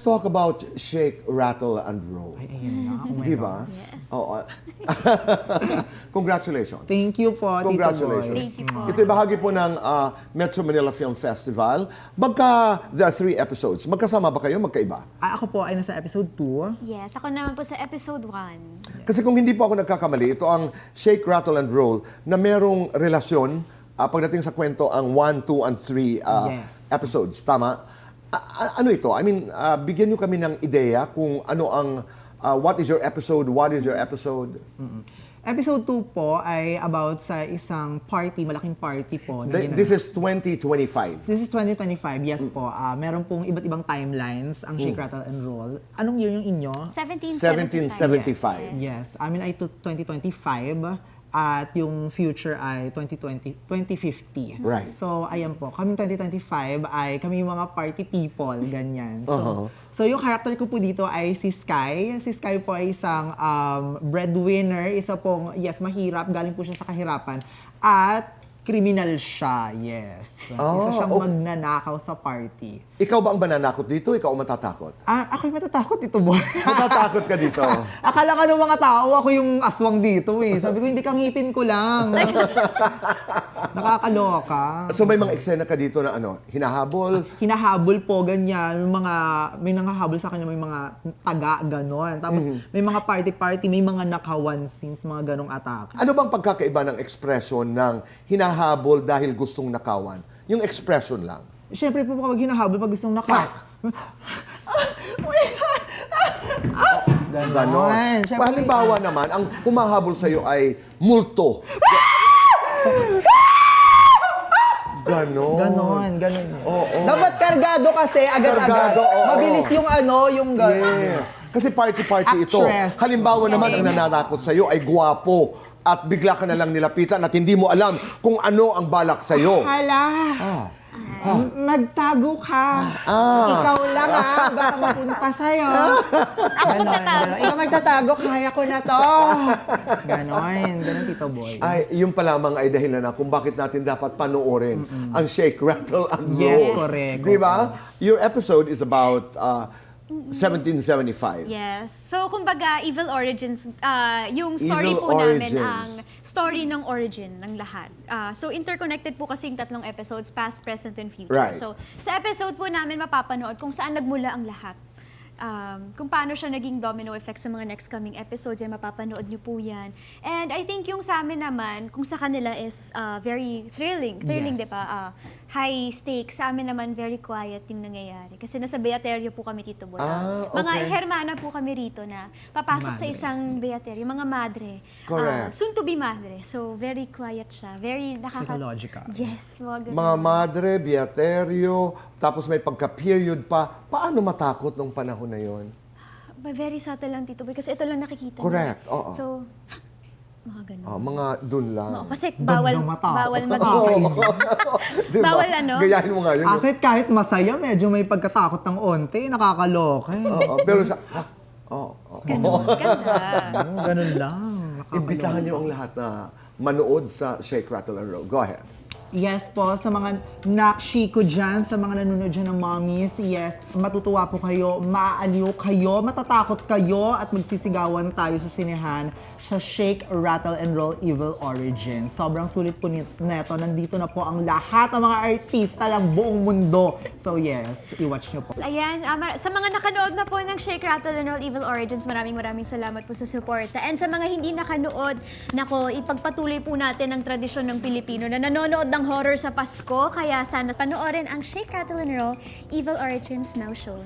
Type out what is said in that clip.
talk about Shake, Rattle, and Roll. Ay, ayun na. Oh my Di God. ba? Yes. Oo. Congratulations. Thank you po, Tito Congratulations. Boy. Thank you po. Ito'y bahagi po ng Metro Manila Film Festival. There are 3 episodes. Magkasama ba kayo? Magkaiba? Ako po ay nasa episode 2. Yes, ako naman po sa episode 1. Kasi kung hindi po ako nagkakamali, ito ang Shake, Rattle, and Roll na merong relasyon pagdating sa kwento ang 1, 2, and 3 Yes. episodes. Tama? Ano ito? I mean, bigyan nyo kami ng ideya kung ano ang what is your episode, what is your episode. Episode 2 po ay about sa isang party, malaking party po. This is 2025. This is 2025, yes po. Meron pong iba't ibang timelines ang Shake, Rattle, and Roll. Anong year yung inyo? 1775. 1775. Yes. Amin ay 2025 at yung future ay 2050. Right. So, ayan po. Kaming 2025 ay kami yung mga party people, ganyan. So yung character ko po dito ay si Sky. Si Sky po ay isang breadwinner. Isa pong, yes, mahirap. Galing po siya sa kahirapan. At criminal siya, yes. Isa siyang magnanakaw sa party. Ikaw ba ang mananakot dito? Ikaw ang matatakot? Ako'y matatakot ito, boy. Matatakot ka dito. Akala ka ng mga tao, ako yung aswang dito eh. Sabi ko, hindi ka ngipin ko lang. Nakakaloka. So may mga eksena ka dito na ano, hinahabol? Hinahabol po, ganyan. May nangahabol sa akin na may mga taga, ganon. Tapos may mga party-party, may mga nakawan scenes, mga ganong atake. Ano bang pagkakaiba ng expression ng hinahabol dahil gustong nakawan? Yung expression lang. Siyempre po kapag hinahabol, pag gustong Ganon. Siyempre, Halimbawa naman, ang humahabol sa'yo ay multo. Ganon. Ganon. Oo. Dapat kargado kasi, agad-agad. Kargado, oo. Mabilis yung yung ganon. Yes. Kasi party-party ito. Actress. Halimbawa naman, ang nananakot sa'yo ay gwapo at bigla ka na lang nilapitan at hindi mo alam kung ano ang balak sa'yo. Hala. Magtago ka. Ikaw lang baka mapunta sa'yo. Ganon. Ikaw magtatago, kaya ko na to. Ganon, Tito Boy. Ay, yun pa lamang ay dahilan na kung bakit natin dapat panoorin ang Shake, Rattle, and Roll. Yes, correct. Di ba? Your episode is about 1775. Yes. So, kumbaga, Evil Origins, yung story Evil po namin, Origins. ang story ng origin ng lahat. So, interconnected po kasi yung tatlong episodes, past, present, and future. Right. So, sa episode po namin mapapanood kung saan nagmula ang lahat. Kung paano siya naging domino effect sa mga next coming episodes, ay mapapanood niyo po yan. And I think yung sa amin naman, kung sa kanila is very thrilling. Thrilling, Yes. di ba? High stakes. Sa amin naman, very quiet yung nangyayari. Kasi nasa Beaterio po kami, Tito Boy. Okay. Mga hermana po kami rito na papasok sa Madre. isang Beaterio, mga madre. Correct. Soon to be madre. So, very quiet siya. Very Psychological. Yes. Mga madre, beaterio, tapos may pagka-period pa. Paano matakot nung panahon na yon? Very subtle lang, Tito Boy. Kasi ito lang nakikita. Correct, oo. So, mga ganun. Mga dun lang. Oo, kasi bawal Bandang mata. maging... Diba? Bawal ano? Gayahin mo nga yun. Kahit masaya, medyo may pagkatakot ng onte, nakakaloka eh. Oo, pero siya, Ganun, ganda. Ganun lang. imbitahan niyo ang lahat na manood sa Shake, Rattle, and Roll. Go ahead. Yes po, sa mga nakshi ko dyan, sa mga nanonood dyan ng mommies, yes, matutuwa po kayo, maaaliw kayo, matatakot kayo, at magsisigawan tayo sa sinehan sa Shake, Rattle, and Roll Evil Origins. Sobrang sulit po neto. Nandito na po ang lahat ng mga artista ng buong mundo. So yes, i-watch nyo po. Ayan, sa mga nakanood na po ng Shake, Rattle, and Roll Evil Origins, maraming salamat po sa suporta. And sa mga hindi nakanood, nako, ipagpatuloy po natin ang tradisyon ng Pilipino na nanonood ng horror sa Pasko. Kaya sana panoorin ang Shake, Rattle, and Roll Evil Origins Now Show.